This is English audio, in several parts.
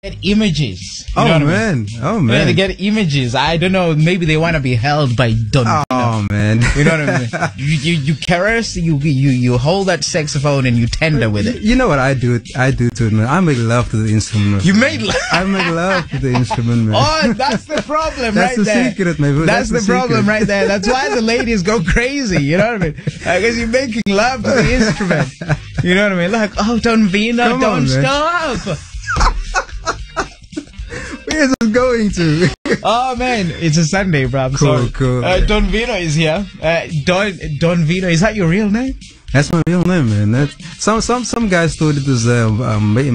Get images. Oh man. Oh man. Yeah, they get images. I don't know. Maybe they want to be held by Donveno. Oh man. You know what I mean? You caress. You hold that saxophone and you tender with it. You know what I do? I do to it, man. I make love to the instrument. You made love. I make love to the instrument, man. Oh, that's the problem, that's right there. That's the secret, man. That's the problem, right there. That's why the ladies go crazy. You know what I mean? Because you're making love to the instrument. You know what I mean? Like, oh, Donveno, don't stop. Where's it going to? Oh man, it's a Sunday, bro. I'm sorry. Cool. Donveno is here. Donveno, is that your real name? That's my real name, man. Some guys thought it was a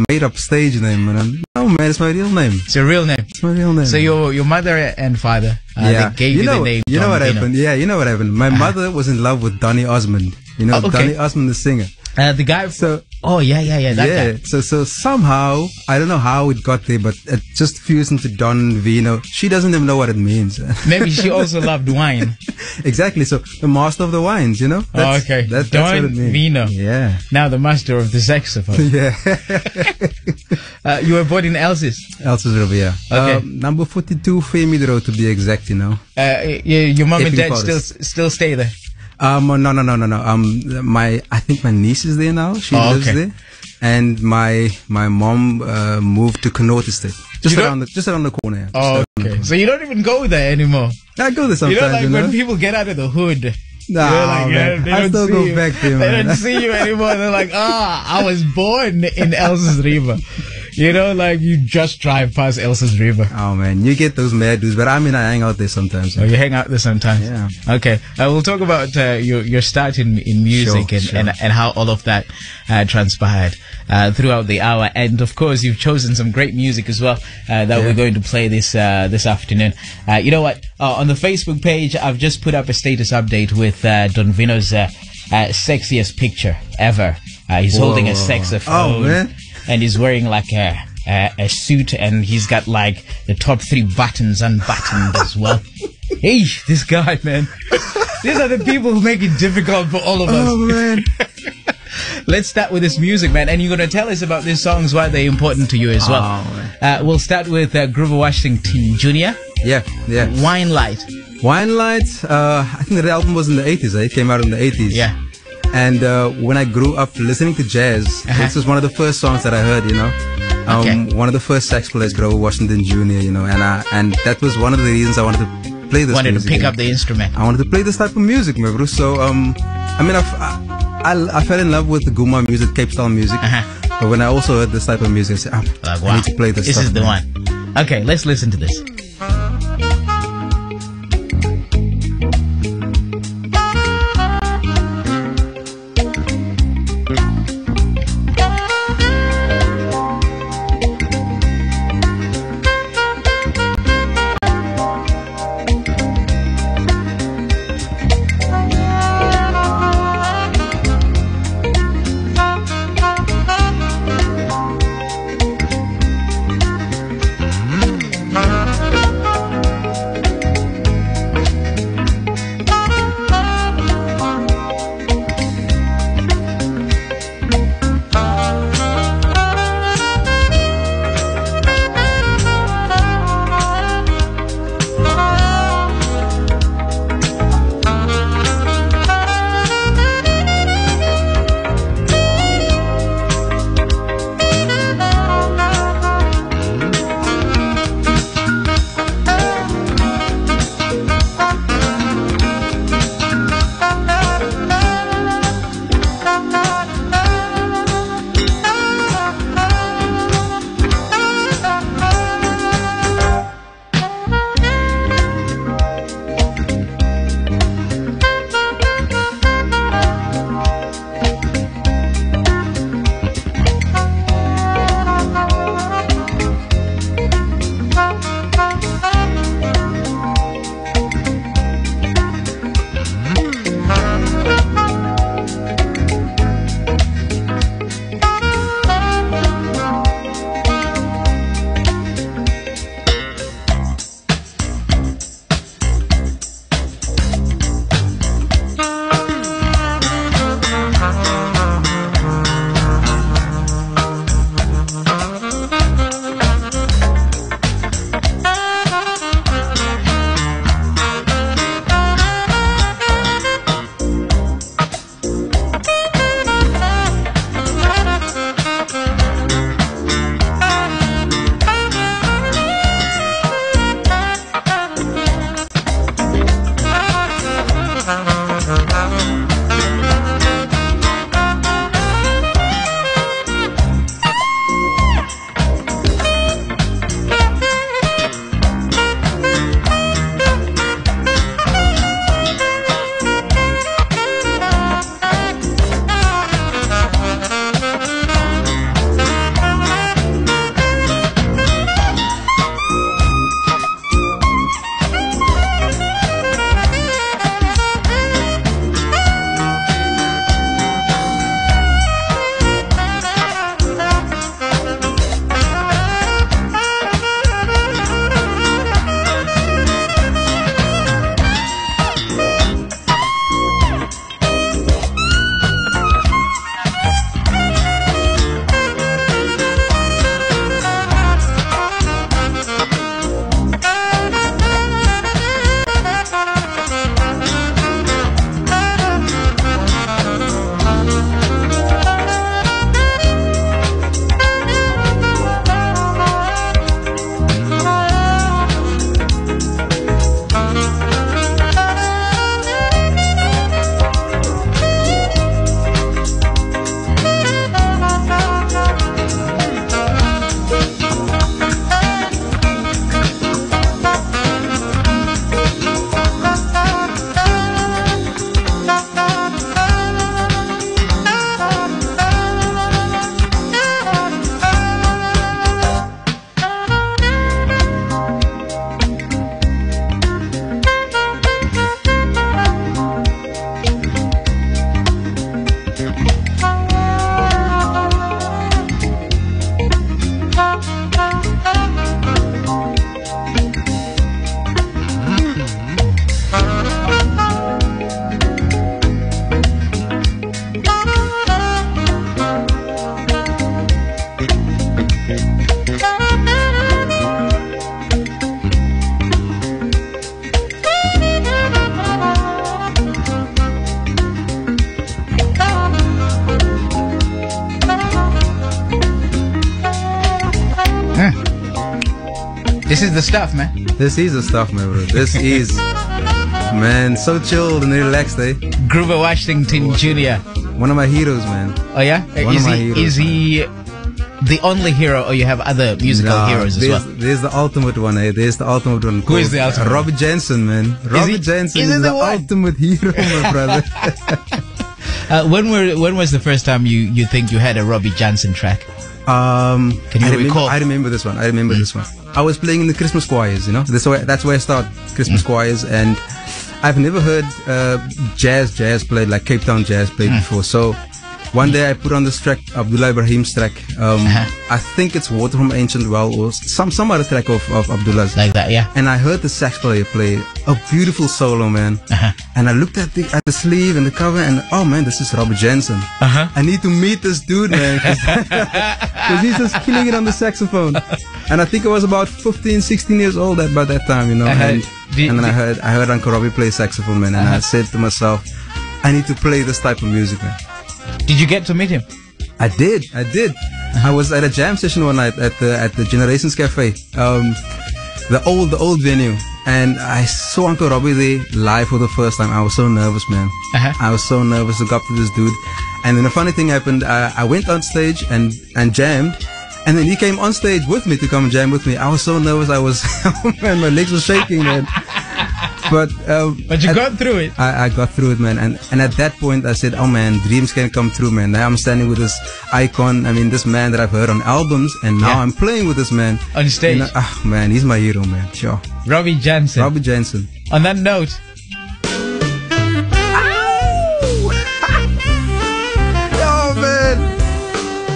made up stage name, man. No, man, it's my real name. It's your real name. It's my real name. So your mother and father, they gave you the name. You know what Donveno. happened? Yeah, you know what happened. My mother was in love with Donny Osmond. You know, Donny Osmond, the singer. The guy. So. Oh yeah, that guy. So somehow I don't know how it got there, but it just fused into Donveno. She doesn't even know what it means. Maybe she also loved wine. Exactly. So the master of the wines, you know. That's what it means. Donveno. Yeah. Now the master of the saxophone. Yeah. You were born in Elsis. Elsis River, yeah. Okay. Number 42 Family Road to be exact, you know. Your mom and dad still stay there. No. I think my niece is there now. She lives there, and my mom moved to Connaught Estate, just around the corner. Yeah. Oh, okay. So you don't even go there anymore. I go there sometimes. You know, when people get out of the hood. Nah, man. I still go back there, man. They don't see you anymore. They're like, I was born in Elsa's River. You know, like you just drive past Elsa's River. Oh man, you get those mad dudes, but I mean, I hang out there sometimes. Oh, you hang out there sometimes. Yeah. Okay. We'll talk about your start in music and how all of that transpired throughout the hour. And of course, you've chosen some great music as well that we're going to play this afternoon. You know what? On the Facebook page, I've just put up a status update with DonVeno's sexiest picture ever. He's holding a saxophone. Oh man. And he's wearing like a suit, and he's got like the top 3 buttons unbuttoned as well. Hey, this guy, man. These are the people who make it difficult for all of us. Oh man. Let's start with this music, man. And you're going to tell us about these songs, why they're important to you as well. Oh, we'll start with Grover Washington Jr. Yeah. Wine Light. Wine Light, I think the album was in the 80s. It came out in the 80s. Yeah. And when I grew up listening to jazz, this was one of the first songs that I heard, you know. One of the first sax players, Grover Washington Jr., you know, and that was one of the reasons I wanted to play this music. To pick up the instrument. I wanted to play this type of music, my bro. So, I mean, I fell in love with the Guma music, Cape style music. But when I also heard this type of music, I said, I need to play this stuff. This is the one. Okay, let's listen to this. This is the stuff, man. This is the stuff, man, bro. This is, man, so chilled and relaxed, eh? Grover Washington Jr. One of my heroes, man. Oh yeah? One of my heroes. Is he the only hero, or you have other musical heroes as well? There's the ultimate one, eh? There's the ultimate one. Who is the ultimate? Robbie Jansen, man. Robbie Jansen is the ultimate hero, my brother. When was the first time you think you had a Robbie Jansen track? Can you recall? I remember this one. This one. I was playing in the Christmas choirs, you know. That's where I started, Christmas choirs, and I've never heard jazz played, like Cape Town jazz played before. So one day I put on this track, Abdullah Ibrahim's track. I think it's Water from Ancient Well, or some other track of Abdullah's. Like that, yeah. And I heard the sax player play a beautiful solo, man. And I looked at the sleeve and the cover, and oh man, this is Robbie Jansen. I need to meet this dude, man, because he's just killing it on the saxophone. And I think I was about 15, 16 years old by that time, you know. And then I heard Uncle Robbie play saxophone, man, and I said to myself, I need to play this type of music, man. Did you get to meet him? I did. I was at a jam session one night at the Generations Cafe, the old venue, and I saw Uncle Robbie there live for the first time. I was so nervous, man. I was so nervous to go up to this dude. And then a funny thing happened. I went on stage and jammed, and then he came on stage with me to come and jam with me. I was so nervous. Oh man, my legs were shaking, man. But you got through it. I got through it, man. And at that point, I said, oh man, dreams can come true, man. Now I'm standing with this icon. I mean, this man that I've heard on albums, and now I'm playing with this man on stage. You know, oh man, he's my hero, man. Sure. Robbie Jansen. Robbie Jansen. On that note. Oh man.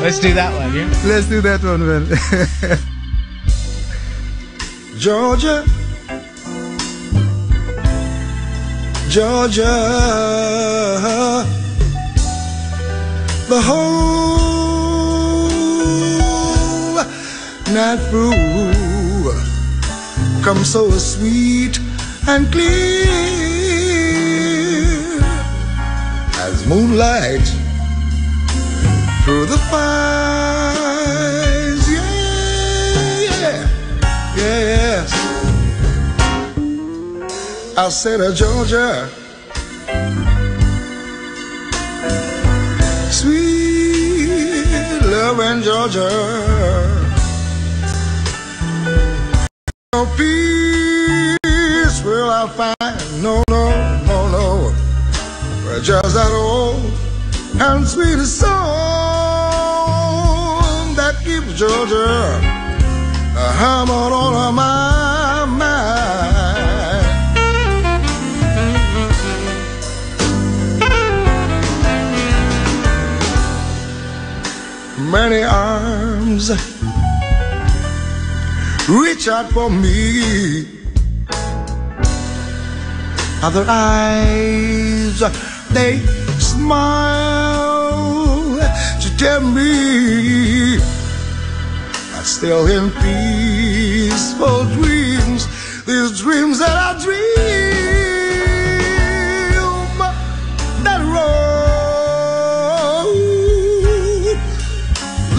Let's do that one, yeah? Let's do that one, man. Georgia, the whole night through comes so sweet and clear as moonlight through the pines. Yes. I said, Georgia, sweet love in Georgia, no peace will I find, no, just that old and sweet song that keeps Georgia humming on my mind. Many arms reach out for me, other eyes, they smile to tell me I'm still in peaceful dreams, these dreams that I dream, that road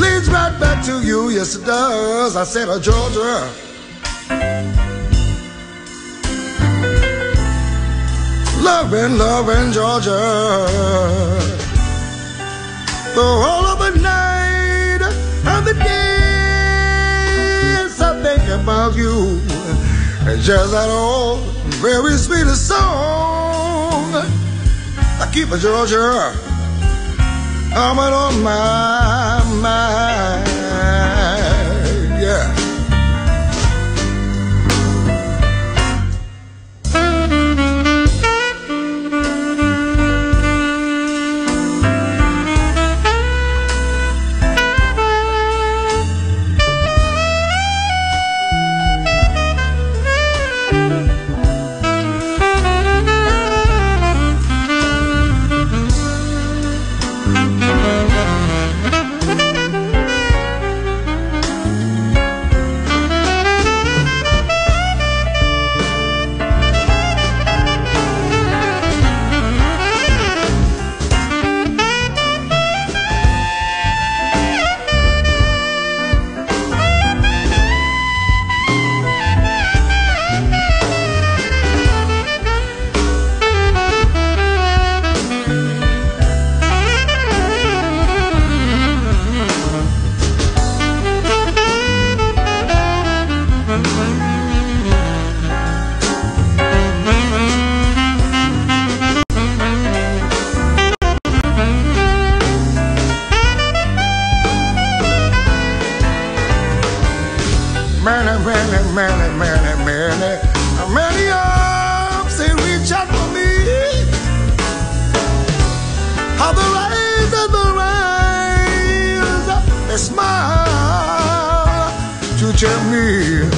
leads right back to you. Yes it does. I said, Georgia, loving Georgia, the whole of the night and the days I think about you. It's just that old, very sweet song I keep a Georgia humming on my mind. Yeah. many arms they reach out for me. How the rise and the rise, they smile to cheer me.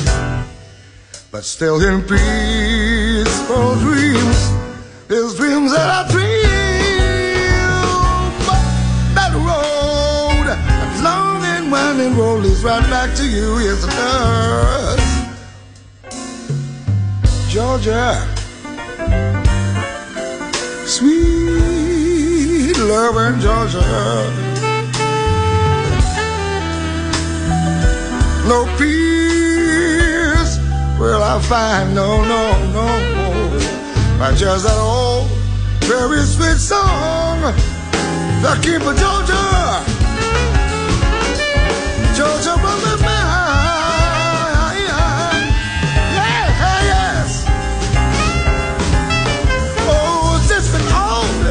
But still in peaceful dreams, there's dreams that I dream. That road, that long and winding road leads right back to you, yes it does. Georgia, sweet loving Georgia, no peace will I find, no, but just that old, very sweet song, the keeper Georgia, Georgia from the mind, yes. Oh, just an old,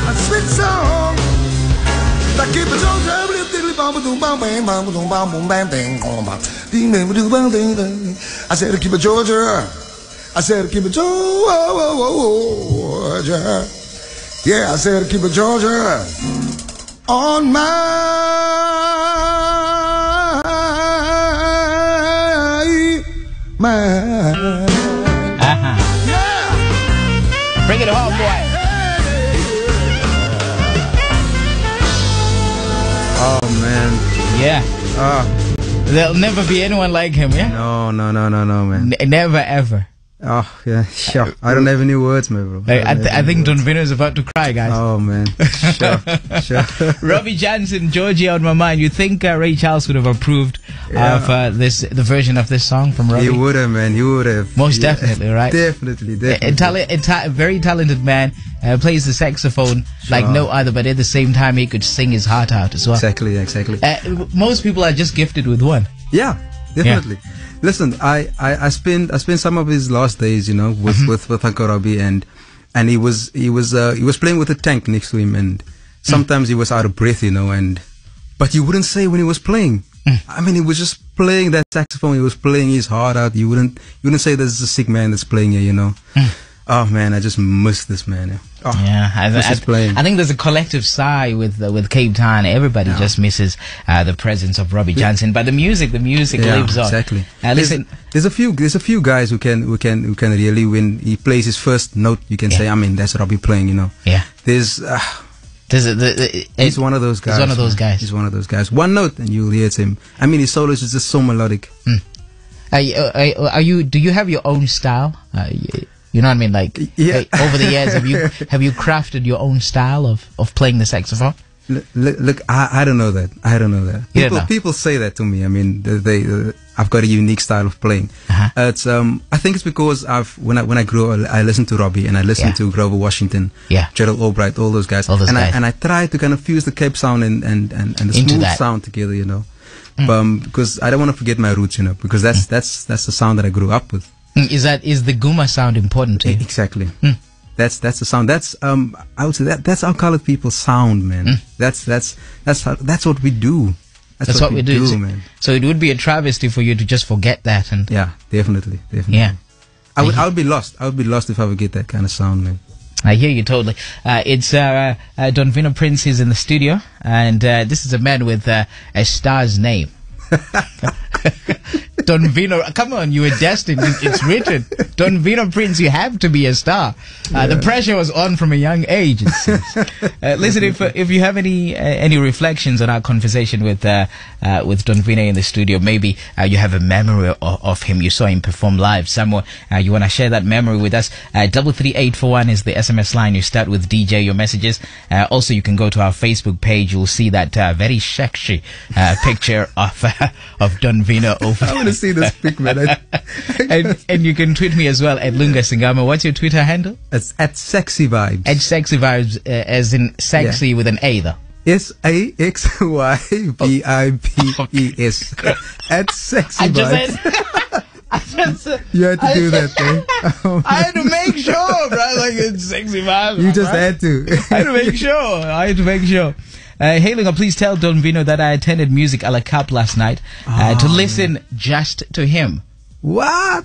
a sweet song, the keeper Georgia. I said to keep it Georgia. I said to keep it Georgia. Yeah, I said to keep it Georgia on my mind. Yeah. Bring it home, boy. Oh man. Yeah. There'll never be anyone like him, yeah? No, man. Never, ever. Oh, yeah, sure. I don't have any words, man, bro. I think DonVeno is about to cry, guys. Oh, man. Sure. Robbie Jansen, Georgia on my mind. You think Ray Charles would have approved of the version of this song from Robbie? He would have, man. He would have. Most definitely, right? Definitely. A very talented man. Plays the saxophone like no other, but at the same time he could sing his heart out as well. Exactly. Most people are just gifted with one. Yeah, definitely. Yeah. Listen, I spent some of his last days, with Uncle Robbie, and he was playing with a tank next to him, and sometimes he was out of breath, but you wouldn't say when he was playing. I mean, he was just playing that saxophone. He was playing his heart out. You wouldn't say this is a sick man that's playing here, Oh man, I just miss this man. Oh, yeah, I think there's a collective sigh with Cape Town. Everybody just misses the presence of Robbie Jansen. But the music lives on. Exactly. Listen, there's a few guys who can really, when he plays his first note, you can say, I mean, that's Robbie playing. Yeah. He's one of those guys. He's one of those guys. One note and you'll hear it's him. I mean, his solos is just so melodic. Do you have your own style? You know what I mean? Like, over the years, have you crafted your own style of playing the saxophone? Look, I don't know that. People say that to me. I mean, I've got a unique style of playing. It's I think it's because when I grew up, I listened to Robbie and I listened to Grover Washington, Gerald Albright, all those guys. And I try to kind of fuse the Cape sound and the smooth sound together, because I don't want to forget my roots, because that's the sound that I grew up with. Is the Guma sound important to you? Exactly. That's the sound. That's I would say that's how colored people sound, man. That's what we do. That's what we do, man. So it would be a travesty for you to just forget that. And yeah, definitely. Yeah, I would be lost. I would be lost if I would get that kind of sound, man. I hear you totally. It's Donveno Prins is in the studio, and this is a man with a star's name. Donveno, come on, you were destined. It's written. Donveno Prins, you have to be a star. The pressure was on from a young age, it seems. Listen, if you have any reflections on our conversation with Donveno in the studio, maybe you have a memory of him. You saw him perform live somewhere. You want to share that memory with us. 33841 is the SMS line. You start with DJ your messages. Also, you can go to our Facebook page. You'll see that very sexy picture of Donveno over. I want to see this pic, man. and you can tweet me as well at Lunga Singama. What's your Twitter handle? It's at Sexy Vibes. At Sexy Vibes, as in sexy with an A, though. SAXYVIBES. At Sexy Vibes. You had to do that, man. I had to make sure, bro. Like, it's Sexy Vibes. You just had to. I had to make sure. Hey, Lunga, please tell DonVeno that I attended Music a la Carte last night to listen just to him. What?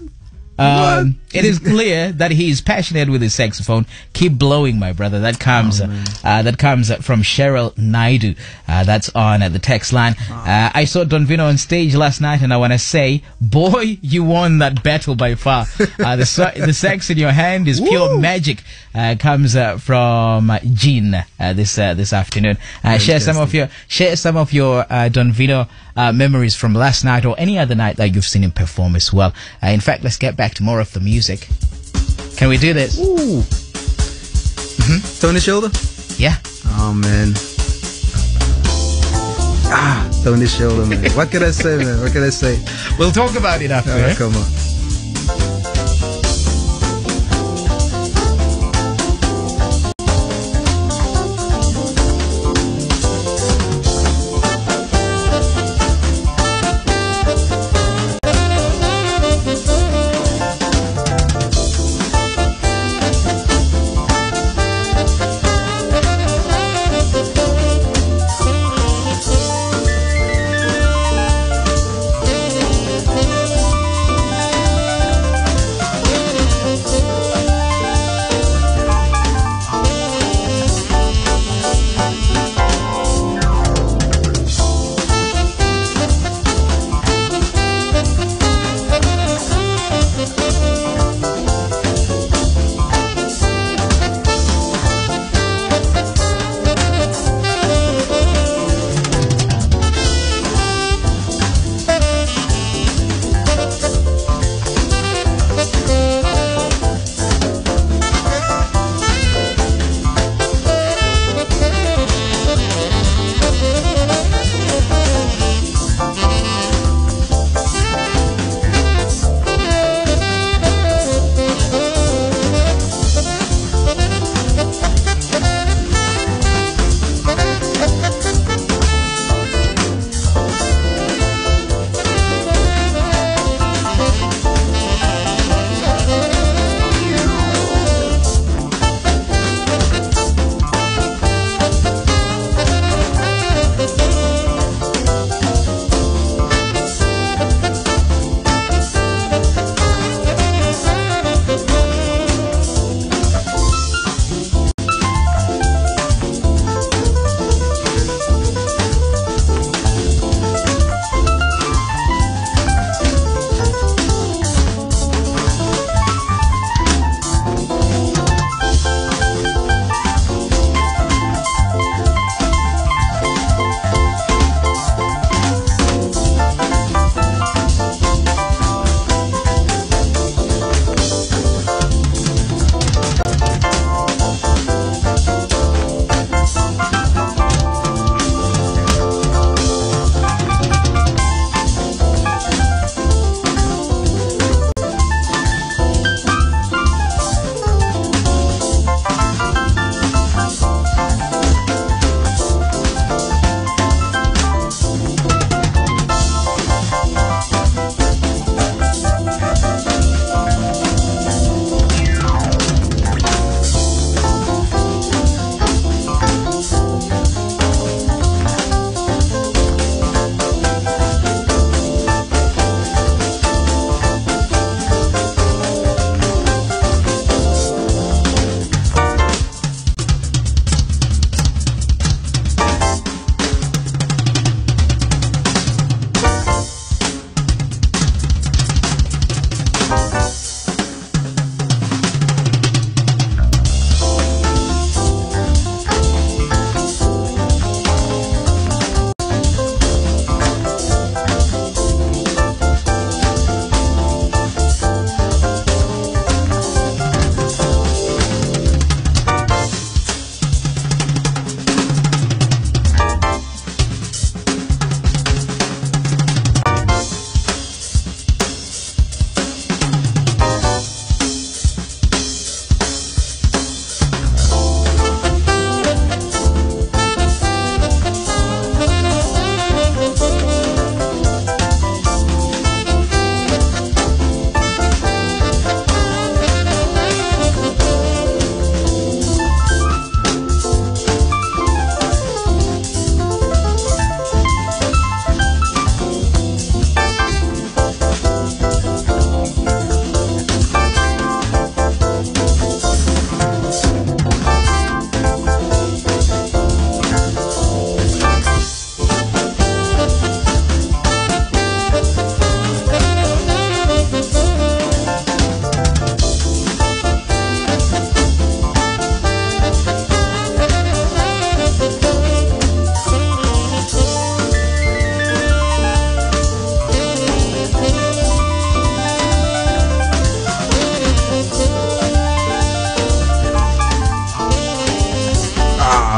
It is clear that he is passionate with his saxophone. Keep blowing, my brother. That comes from Cheryl Naidu. That's on the text line. I saw DonVeno on stage last night, and I want to say, boy, you won that battle by far. The sax in your hand is pure magic. Comes from Jean this afternoon. Share some of your DonVeno memories from last night or any other night that you've seen him perform as well. In fact, let's get back to more of the music. Can we do this? Ooh. Tony Shoulder? Yeah. Oh, man. Tony Shoulder, man. What can I say, man? What can I say? We'll talk about it after. Oh, come on.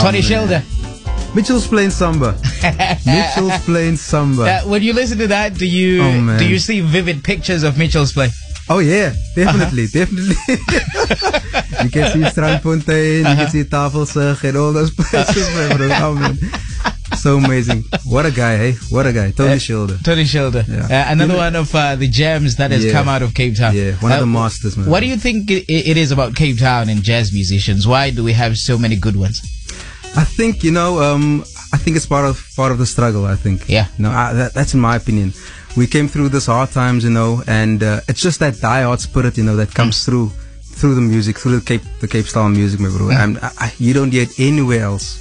Tony Schilder. Mitchell's playing samba. Mitchell's playing samba. When you listen to that, do you see vivid pictures of Mitchell's play? Oh yeah, definitely, definitely. You can see Strandfontein, you can see Tafelsig and all those places, bro. Oh, man. So amazing. What a guy, hey? What a guy. Tony Schilder. Tony Schilder. Yeah. Another one of the gems that has come out of Cape Town. Yeah, one of the masters, man. What do you think it is about Cape Town and jazz musicians? Why do we have so many good ones? I think, I think it's part of the struggle, I think. Yeah. That's in my opinion. We came through this hard times, and it's just that die-hard spirit, that comes through the music, through the Cape style music, my bro. And you don't get anywhere else.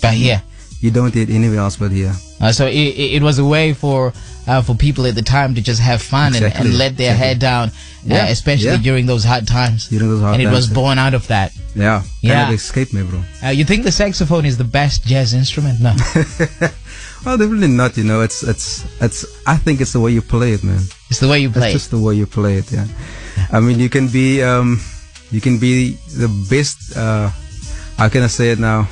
But here. You don't get anywhere else but here. So it was a way for people at the time to just have fun and let their head down, especially during those hard times. And it was born out of that. Yeah. Kind of escape me, bro. You think the saxophone is the best jazz instrument? No. Well, definitely not. It's. I think it's the way you play it, man. It's the way you play it. It's just the way you play it. Yeah. I mean, you can be the best. How can I say it now?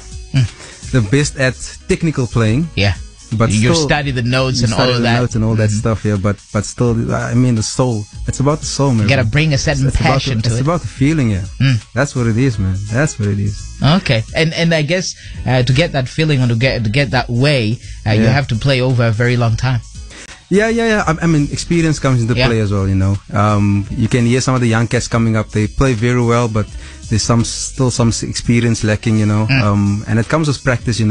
The best at technical playing. Yeah. But you study the notes and all of that. Notes and all that stuff. Yeah. But still, I mean, the soul. It's about the soul, man. You gotta bring a certain passion to it. It's about the feeling. Yeah. That's what it is, man. That's what it is. Okay. And I guess to get that feeling or to get that way, you have to play over a very long time. Yeah. I mean, experience comes into play as well, You can hear some of the young cats coming up. They play very well, but there's still some experience lacking, and it comes with practice,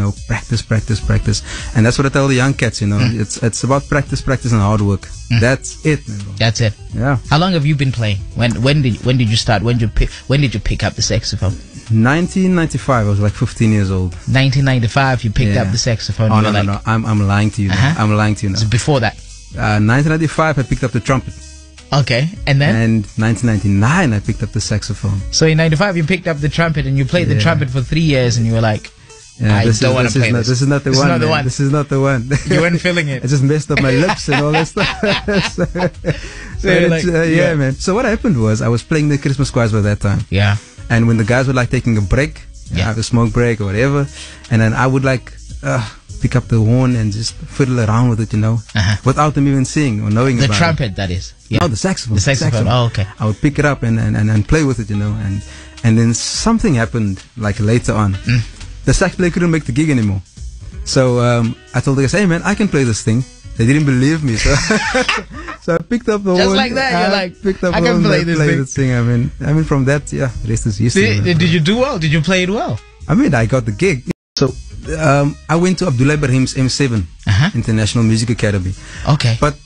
practice. And that's what I tell the young cats, It's about practice and hard work. That's it, man. That's it. Yeah. How long have you been playing? When did you start? When did you pick up the saxophone? 1995. I was like 15 years old. 1995. You picked up the saxophone. Oh no. I'm lying to you. I'm lying to you now. So before that. 1995. I picked up the trumpet. Okay, and then? And 1999, I picked up the saxophone. So in 95, you picked up the trumpet and you played the trumpet for 3 years and you were like, I don't want to play this. This is not the one. This is not the one. You weren't feeling it. I just messed up my lips and all that stuff. Man. So what happened was I was playing the Christmas choirs by that time. Yeah. And when the guys were like taking a break, have a smoke break or whatever, and then I would like pick up the horn and just fiddle around with it, without them even seeing or knowing about it. The trumpet, that is. Yeah. No, the saxophone. The saxophone. Oh, okay. I would pick it up and play with it, and then something happened like later on. The sax player couldn't make the gig anymore. So I told the guys, hey man, I can play this thing. They didn't believe me, so I picked up the horn. Just like that, you're like, picked up I can play this thing. I mean, from that, the rest is history. Did you do well? Did you play it well? I mean, I got the gig. So I went to Abdullah Ibrahim's M7 International Music Academy. Okay. But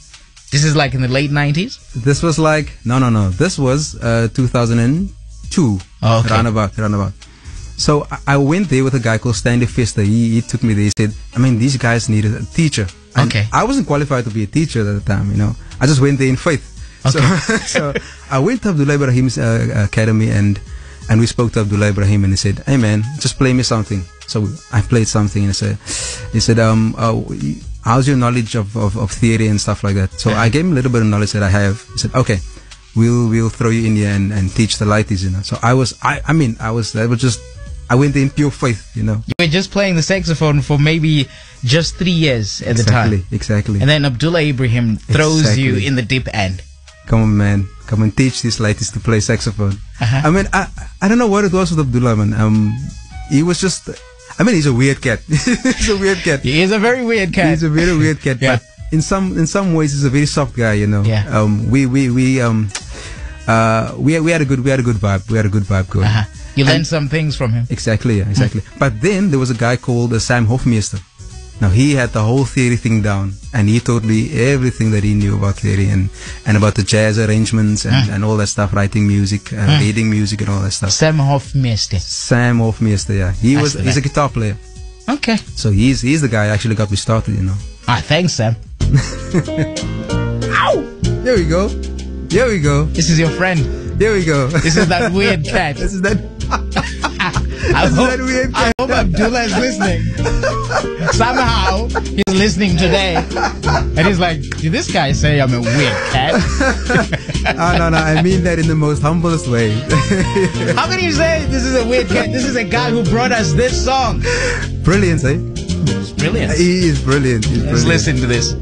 this is like in the late 90s? This was like, no. This was 2002. Oh, okay. Roundabout. So I went there with a guy called Stanley Fester. He took me there. He said, I mean, these guys needed a teacher. And okay. I wasn't qualified to be a teacher at the time, I just went there in faith. Okay. So I went to Abdullah Ibrahim's academy and we spoke to Abdullah Ibrahim and he said, hey man, just play me something. So I played something and he said, how's your knowledge of theory and stuff like that? So I gave him a little bit of knowledge that I have. He said, okay, we'll throw you in here and teach the lighties, So I went there in pure faith, You were just playing the saxophone for maybe just 3 years at the time. Exactly. And then Abdullah Ibrahim throws you in the deep end. Come on, man. Come and teach these lighties to play saxophone. I mean, I don't know what it was with Abdullah, man. He was just... I mean, he's a weird cat. He's a weird cat. He is a very weird cat. He's a very weird cat. Yeah. But in some ways, he's a very soft guy. Yeah. We had a good vibe. We had a good vibe going. You learned some things from him. Exactly. Yeah, exactly. But then there was a guy called Sam Hofmeester. Now he had the whole theory thing down, and he taught me everything that he knew about theory and about the jazz arrangements and all that stuff, writing music, reading music, and all that stuff. Sam Hofmeester. Yeah. He's a guitar player. Okay. So he's the guy who actually got me started, Thanks, Sam. Ow! There we go. There we go. This is your friend. There we go. This is that weird cat. This is that. I hope Abdullah is listening. Somehow he's listening today, and he's like, "Did this guy say I'm a weird cat?" No. I mean that in the most humblest way. How can you say this is a weird cat? This is a guy who brought us this song. Brilliant, eh? It's brilliant. He is brilliant. Let's listen to this.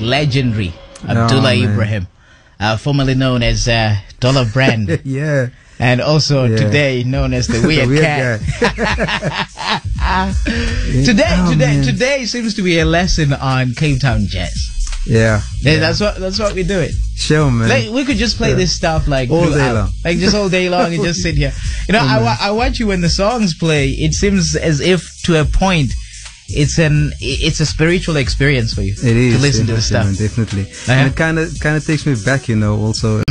legendary Abdullah Ibrahim, formerly known as Dollar Brand. Yeah. And also today known as the Weird Cat. Today seems to be a lesson on Cape Town jazz. Yeah. That's what we do it. Sure, man. Like, we could just play this stuff like all day long. Like just all day long and just sit here. You know, I watch you when the songs play. It seems as if to a point it's a spiritual experience for you. It is to listen to the stuff. Man, definitely. And it kind of takes me back, you know, also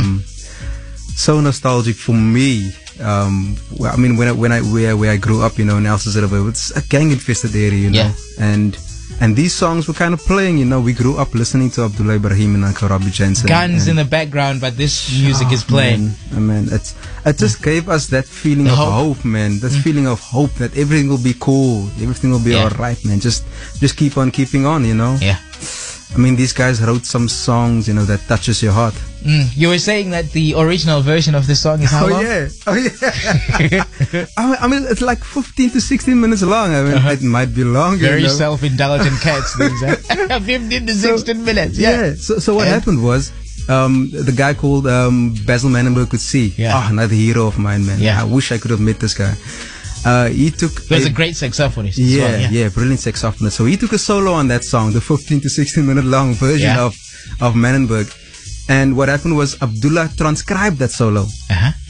so nostalgic for me. I mean, where I grew up, you know, in Elsenburg, it's a gang infested area, you know, and these songs were kind of playing, you know. We grew up listening to Abdullah Ibrahim and Uncle Robbie Jansen. Guns in the background, but this music is playing. Man, it just gave us that feeling of hope, man. That feeling of hope that everything will be cool, everything will be alright, man. Just keep on keeping on, you know. Yeah. I mean, these guys wrote some songs, you know, that touches your heart. You were saying that the original version of the song is how long? Oh yeah. I mean, it's like 15 to 16 minutes long. I mean, it might be longer. Very self-indulgent cats, these 15 to 16 minutes. Yeah. So what happened was, the guy called Basil Manenberg could see. Yeah. Another hero of mine, man. Yeah. I wish I could have met this guy. He was a great saxophonist. Brilliant saxophonist. So he took a solo on that song, the 15 to 16 minute long version of Manenberg. And what happened was Abdullah transcribed that solo.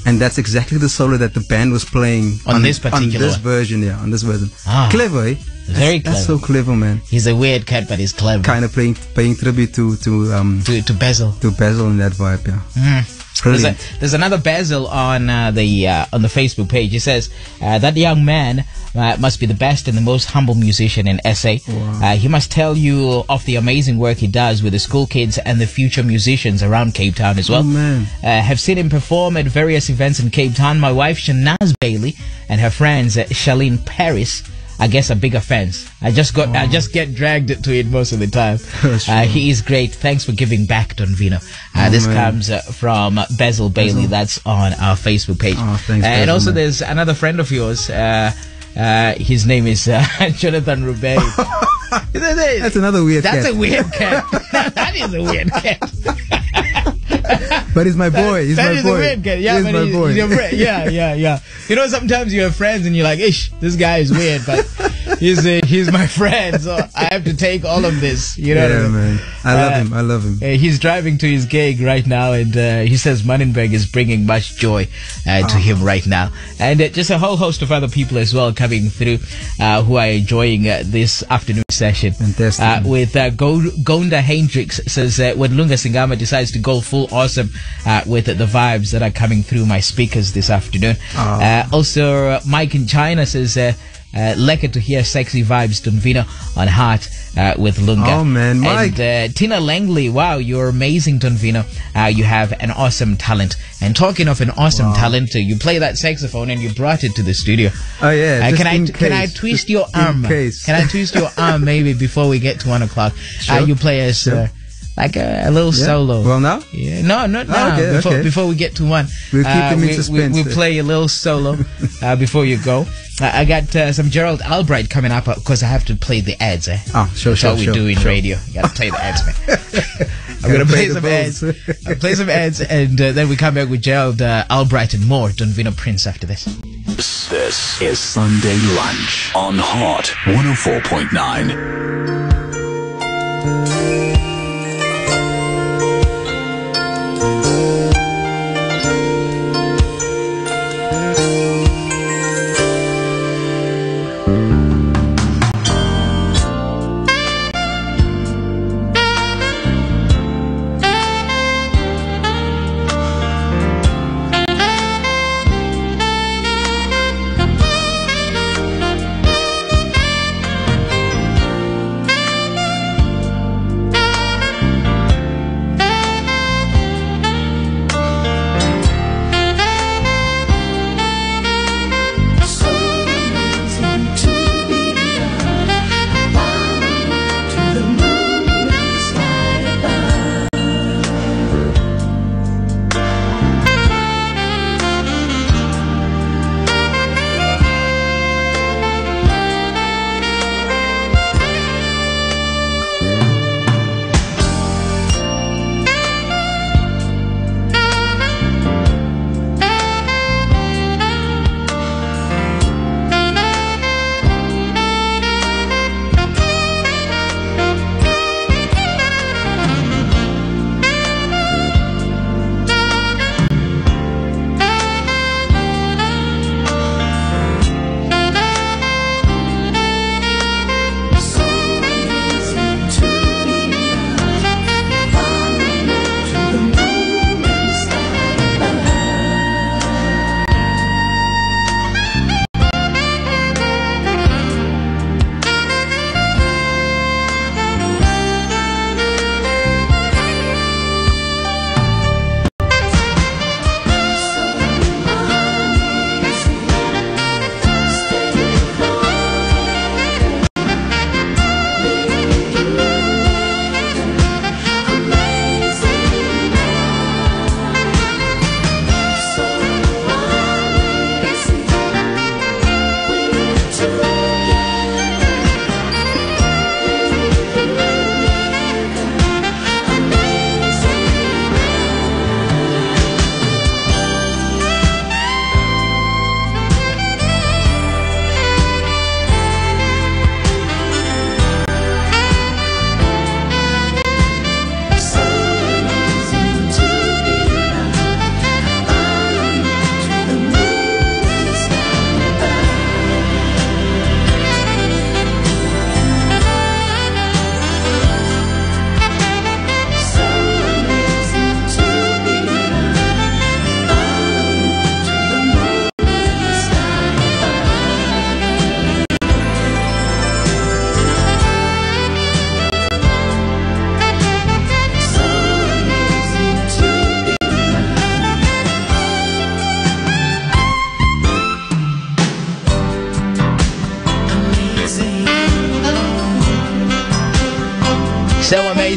And that's exactly the solo that the band was playing on this version. Yeah, on this version. Clever, eh? Very clever. That's so clever, man. He's a weird cat, but he's clever. Kind of paying tribute to Basil. To Basil in that vibe, yeah. There's another Basil on the Facebook page. He says that young man must be the best and the most humble musician in SA. Wow. He must tell you of the amazing work he does with the school kids and the future musicians around Cape Town as well. Oh, man. Have seen him perform at various events in Cape Town. My wife Shanaz Bailey and her friends Charlene Paris, I guess, are bigger fans. I just get dragged to it most of the time. He is great. Thanks for giving back, DonVeno. This comes from Basil Bailey. That's on our Facebook page. Thanks, and also there's another friend of yours. His name is Jonathan Rubey. That's another weird cat. That's a weird cat. That is a weird cat. But he's my boy. He's that my is boy. A weird cat. Yeah, he's my boy. He's your friend. Yeah. You know, sometimes you have friends and you're like, ish, this guy is weird, but he's my friend, so I have to take all of this. You know what I mean? Man. I love him. He's driving to his gig right now, and he says Manenberg is bringing much joy to him right now. And just a whole host of other people as well coming through who are enjoying this afternoon session. Fantastic. With Gonda Hendricks says when Lunga Singama decides to go full awesome with the vibes that are coming through my speakers this afternoon. Also, Mike in China says lekker to hear sexy vibes, DonVeno on Heart with Lunga. Oh man, Mike. And Tina Langley, wow, you're amazing, DonVeno. You have an awesome talent. And talking of an awesome talent, you play that saxophone and you brought it to the studio. Oh yeah. Can I twist your arm? Can I twist your arm maybe before we get to 1 o'clock? Sure. You play us like a little solo. Well, now? Yeah. No, not now. Before we get to 1. We'll keep them in suspense. We'll play a little solo before you go. I got some Gerald Albright coming up because I have to play the ads. Sure. That's what we do in radio. You got to play the ads, man. I'm going to play some ads. I'll play some ads, and then we come back with Gerald Albright and more Donveno Prins after this. This is Sunday Lunch on Hot 104.9.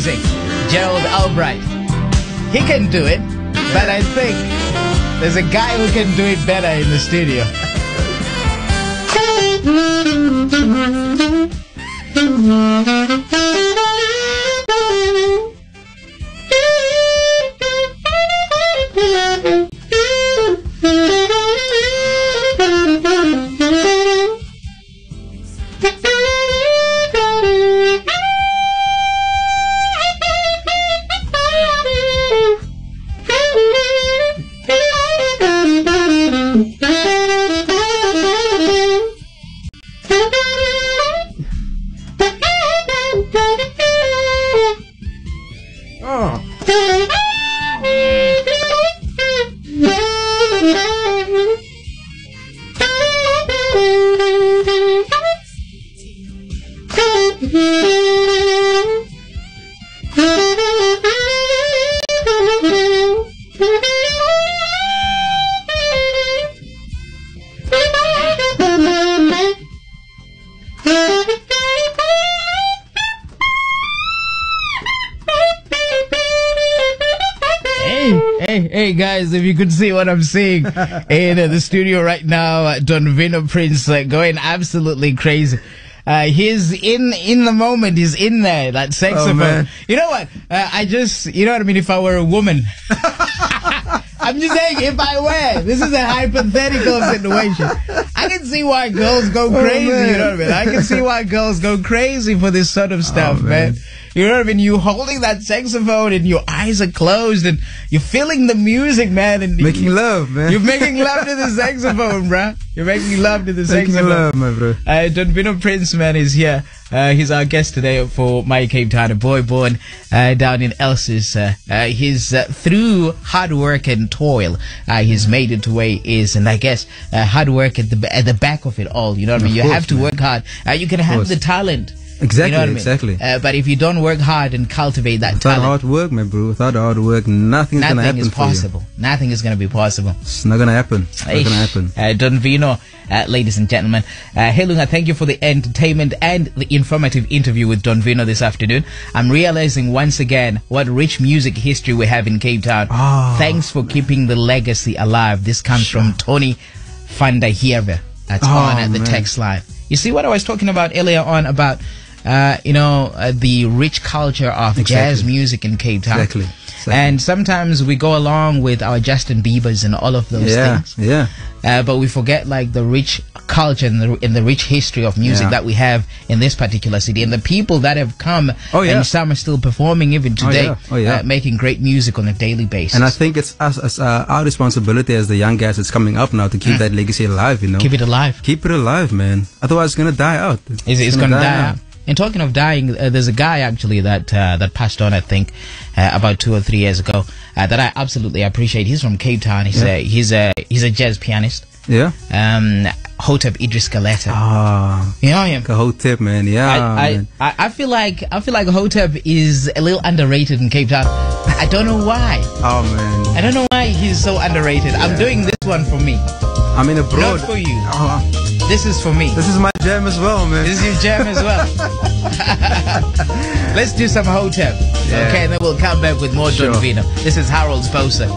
music, Gerald Albright. He can do it, but I think there's a guy who can do it better in the studio. Hey guys, if you could see what I'm seeing in the studio right now, Donveno Prins going absolutely crazy. He's in the moment. He's in there, that saxophone. You know what? You know what I mean? If I were a woman, I'm just saying, if I were, this is a hypothetical situation. I can see why girls go crazy. You know what I mean? I can see why girls go crazy for this sort of stuff, man. You know what I mean? You holding that saxophone and your eyes are closed and you're feeling the music, man. And making love, man. You're making love to the saxophone, bruh. You're making love to the saxophone. Making love, my bro. Donveno Prins, man, is here. He's our guest today for My Cape Town, a boy born down in Elsis. He's through hard work and toil, he's made it to where he is, and I guess hard work at the back of it all. You know what I mean? You have to work hard. You can have the talent. Exactly, you know what I mean? Exactly. But if you don't work hard and cultivate that without talent, hard work, my bro, without hard work, nothing's gonna happen. Nothing is possible. Nothing is gonna be possible. It's not gonna happen. It's not gonna happen. Donveno, ladies and gentlemen. Hey Lunga, thank you for the entertainment and the informative interview with Donveno this afternoon. I'm realizing once again what rich music history we have in Cape Town. Thanks for keeping the legacy alive. This comes from Tony van der Heerwe. That's on the text line. You see what I was talking about earlier on about the rich culture of jazz music in Cape Town. Exactly. And sometimes we go along with our Justin Biebers and all of those things. Yeah. But we forget like the rich culture and the rich history of music that we have in this particular city, and the people that have come and some are still performing even today, making great music on a daily basis. And I think it's our responsibility as the young guys that's coming up now to keep that legacy alive, you know. Keep it alive. Keep it alive, man. Otherwise it's going to die out. It's going to die out. And talking of dying, there's a guy actually that passed on, I think, about 2 or 3 years ago, that I absolutely appreciate. He's from Cape Town. He's a jazz pianist. Yeah. Hotep Idris Galeta. You know him? Hotep, man. Yeah. I feel like Hotep is a little underrated in Cape Town. I don't know why. Oh man. I don't know why he's so underrated. Yeah. I'm doing this one for me. I mean abroad. Not for you. This is for me. This is my jam as well, man. This is your jam as well. Let's do some Hotep. Yeah. Okay, and then we'll come back with more Donveno. This is Harold's Poser.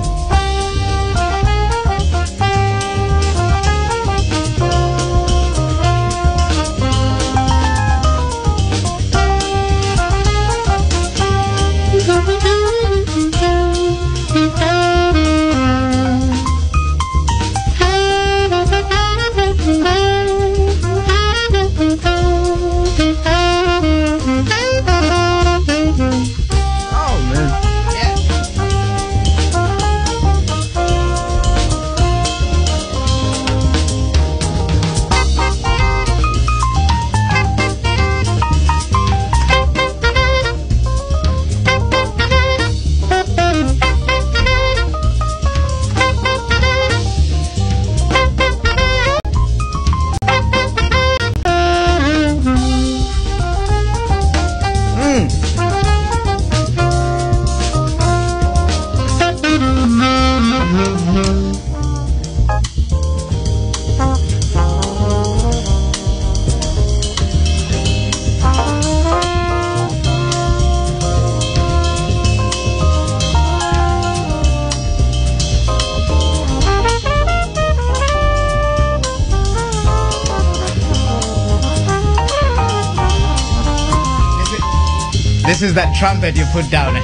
This is that trumpet you put down.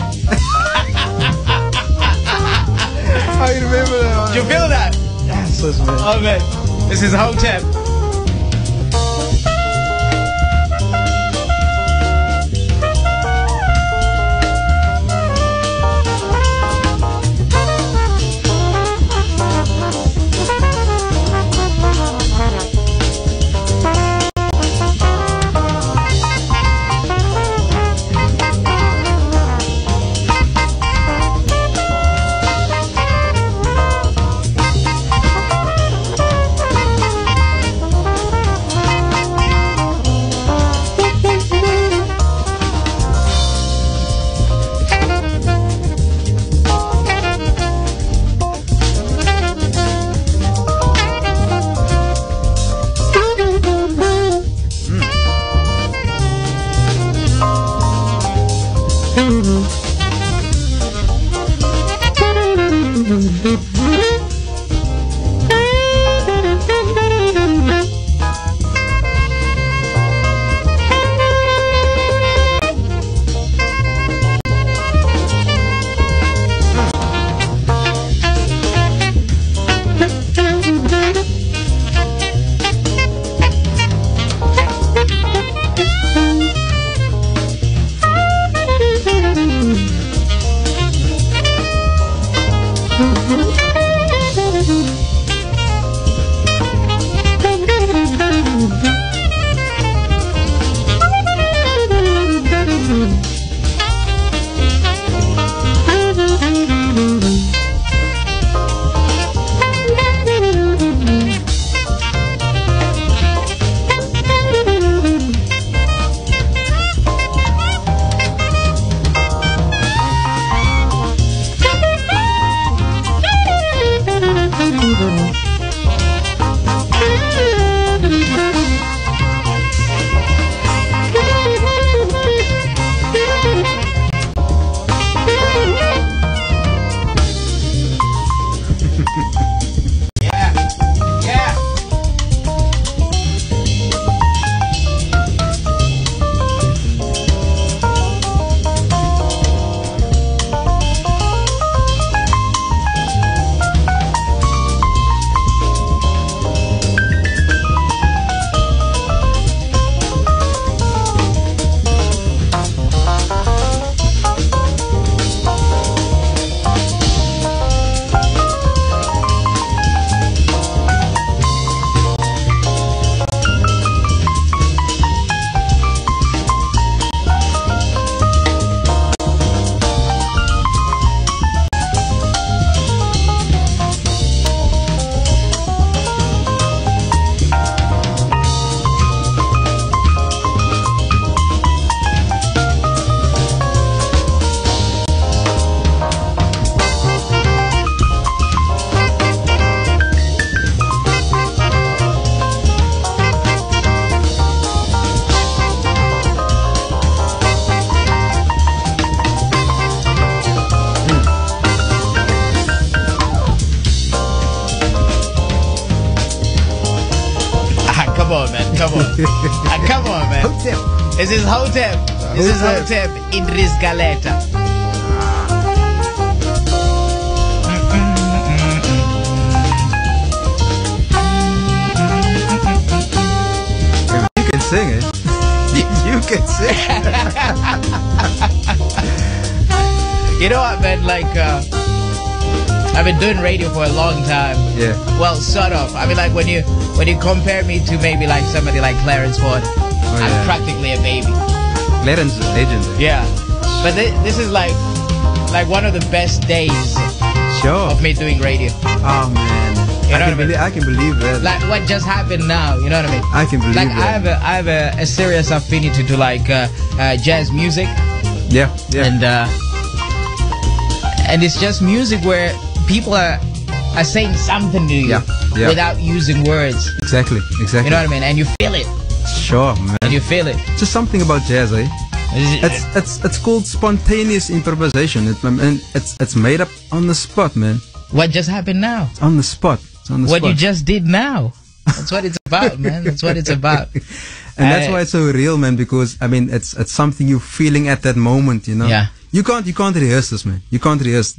I remember that. Do you feel that? Yes, man. Oh man, this is Hotep. Come on. Come on, man. Hotep. This is Hotep. This is Hotep Idris Galeta. You can sing it. You can sing it. You know what, man? Like, I've been doing radio for a long time. Yeah. Well, sort of. I mean, like when you compare me to maybe like somebody like Clarence Ford, I'm practically a baby. Clarence is a legend. Yeah. But this is like one of the best days of me doing radio. Oh man. You know what I mean? I can believe that. Like what just happened now, you know what I mean? I can believe like that. I have a serious affinity to like jazz music. Yeah. And it's just music where people are saying something to you without using words. Exactly. You know what I mean? And you feel it. Sure, man. And you feel it. Just something about jazz, eh? It's called spontaneous improvisation. It's made up on the spot, man. What just happened now? It's on the spot. What you just did now. That's what it's about, man. That's what it's about. And that's why it's so real, man, because, I mean, it's something you're feeling at that moment, you know? Yeah. You can't rehearse this, man. You can't rehearse.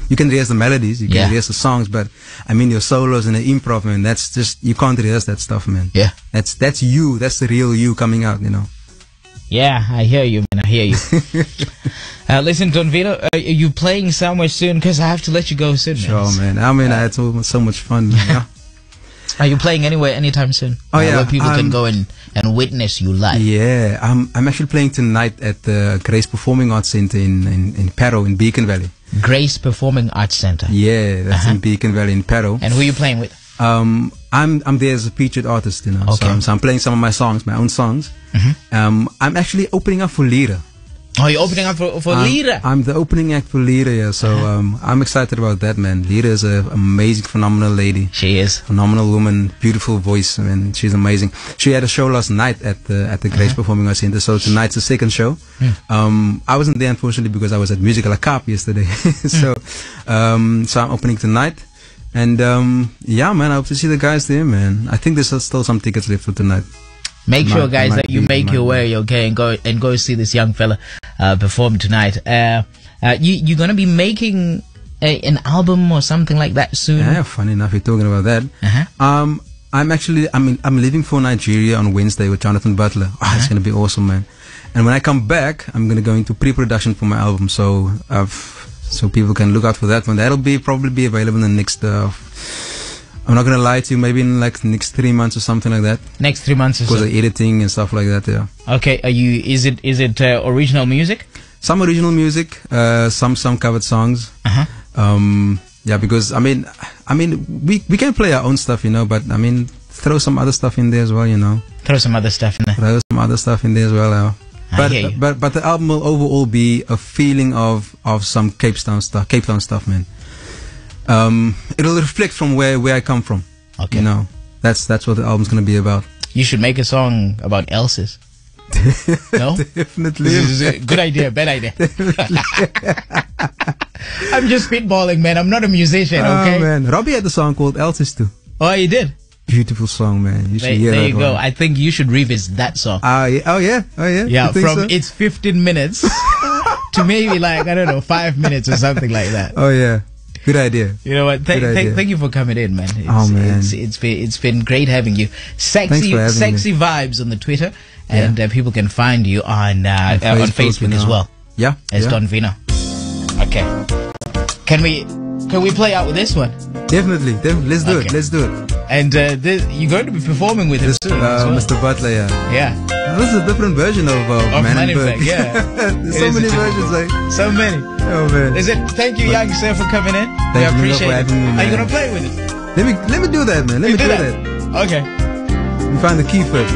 You can rehearse the melodies, you can rehearse the songs, but I mean your solos and the improv, man, that's just, you can't rehearse that stuff, man. Yeah. That's you, that's the real you coming out, you know. Yeah, I hear you, man, I hear you. Listen, DonVeno, are you playing somewhere soon? Because I have to let you go soon, man. Sure, man. I mean, I had so much fun, yeah. Are you playing anywhere anytime soon? Oh, yeah. Where people can go and witness you live? Yeah, I'm actually playing tonight at the Grace Performing Arts Center in Parow, in Beacon Valley. Grace Performing Arts Center. Yeah, that's in Beacon Valley in Parow. And who are you playing with? I'm there as a featured artist, you know. Okay. So I'm playing some of my songs, my own songs. I'm actually opening up for Lira. Oh, you're opening up for Lira? I'm the opening act for Lira, yeah. So I'm excited about that, man. Lira is an amazing, phenomenal lady. She is. Phenomenal woman, beautiful voice, I mean, she's amazing. She had a show last night at the Grace Performing Arts Center, so tonight's the second show. I wasn't there, unfortunately, because I was at Music à la Carte yesterday. So I'm opening tonight. And yeah, man, I hope to see the guys there, man. I think there's still some tickets left for tonight. Make sure, guys, that you make your way, okay, and go see this young fella perform tonight. You're gonna be making an album or something like that soon? Yeah, funny enough, you're talking about that. I'm leaving for Nigeria on Wednesday with Jonathan Butler. Oh, it's gonna be awesome, man. And when I come back, I'm gonna go into pre-production for my album, so people can look out for that one. That'll probably be available in the next. I'm not gonna lie to you, maybe in like the next 3 months or something like that. Next 3 months or so. Because of editing and stuff like that, yeah. Okay, is it original music? Some original music, some covered songs. Yeah, because I mean, we can play our own stuff, you know, but I mean, throw some other stuff in there as well, you know. Throw some other stuff in there. Throw some other stuff in there as well, yeah. But the album will overall be a feeling of some Cape Town stuff, man. It'll reflect from where I come from. Okay. You know, that's what the album's gonna be about. You should make a song about Elsa's. No? Definitely. This is a good idea, bad idea. I'm just spitballing, man. I'm not a musician, okay? Oh, man. Robbie had a song called Elsa's too. Oh, he did? Beautiful song, man. You should hear there that you go. one. I think you should revisit that song. Yeah. Oh, yeah. Yeah, from it's 15 minutes to maybe like, I don't know, 5 minutes or something like that. Oh, yeah. Good idea. You know what? Thank you for coming in, man. Man. It's been great having you. Sexy vibes on the Twitter, and people can find you on Facebook as well. Yeah. As DonVeno. Okay. Can we play out with this one? Definitely. Let's do it. And you're going to be performing with him soon. Mr. Butler, yeah. Yeah. This is a different version of Man in Black. Yeah. There's so many versions, like. So many. Oh, man. Thank you, young sir, for coming in. We appreciate it. Are you going to play with it? Let me do that, man. Let me do that. Okay. Let me find the key first.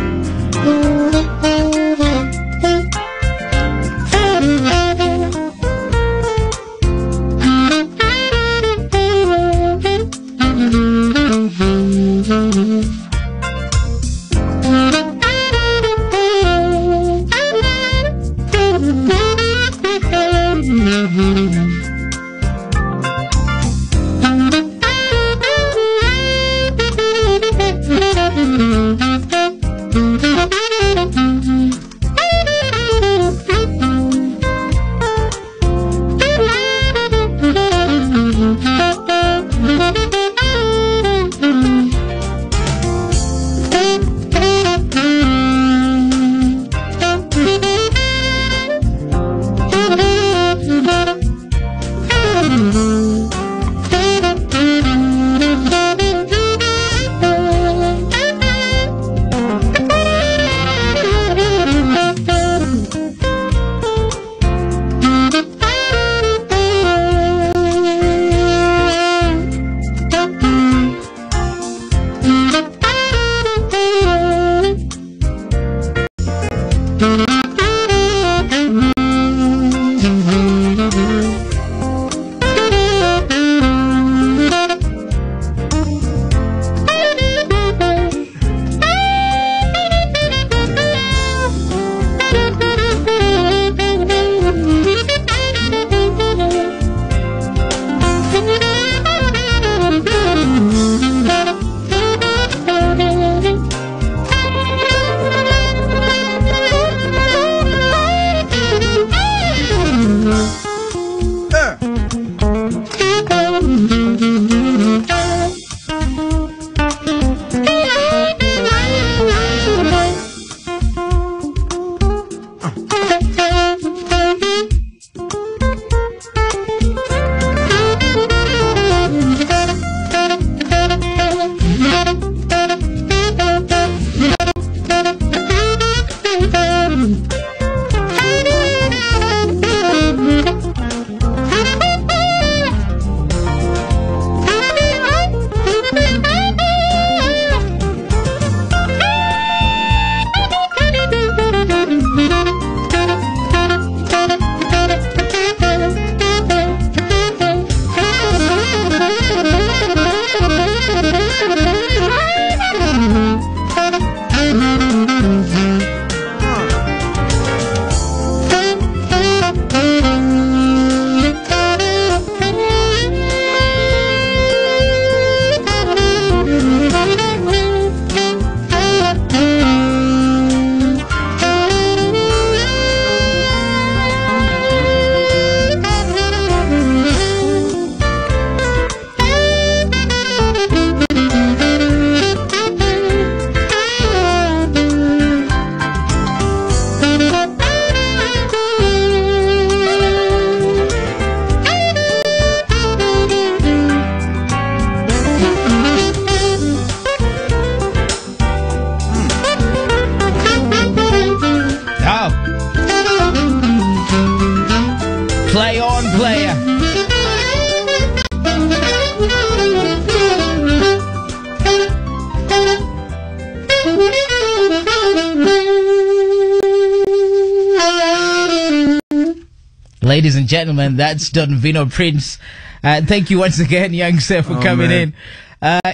Ladies and gentlemen, that's Donveno Prins. Thank you once again, young sir, for coming in.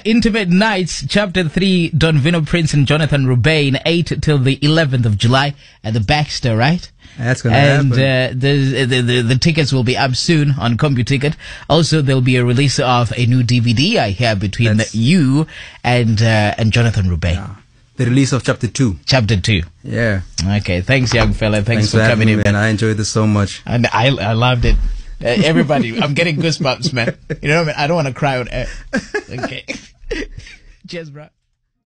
Intimate Nights, Chapter 3, Donveno Prins and Jonathan Rubain, 8 till the 11th of July at the Baxter, right? That's going to happen. And the tickets will be up soon on CompuTicket. Also, there'll be a release of a new DVD, I hear, between you and Jonathan Rubain. Yeah. The release of Chapter 2. Chapter 2. Yeah. Okay, thanks, young fella. Thanks for coming in, man. I enjoyed this so much. And I loved it. Everybody, I'm getting goosebumps, man. You know what I mean? I don't want to cry on air. Okay. Cheers, bro.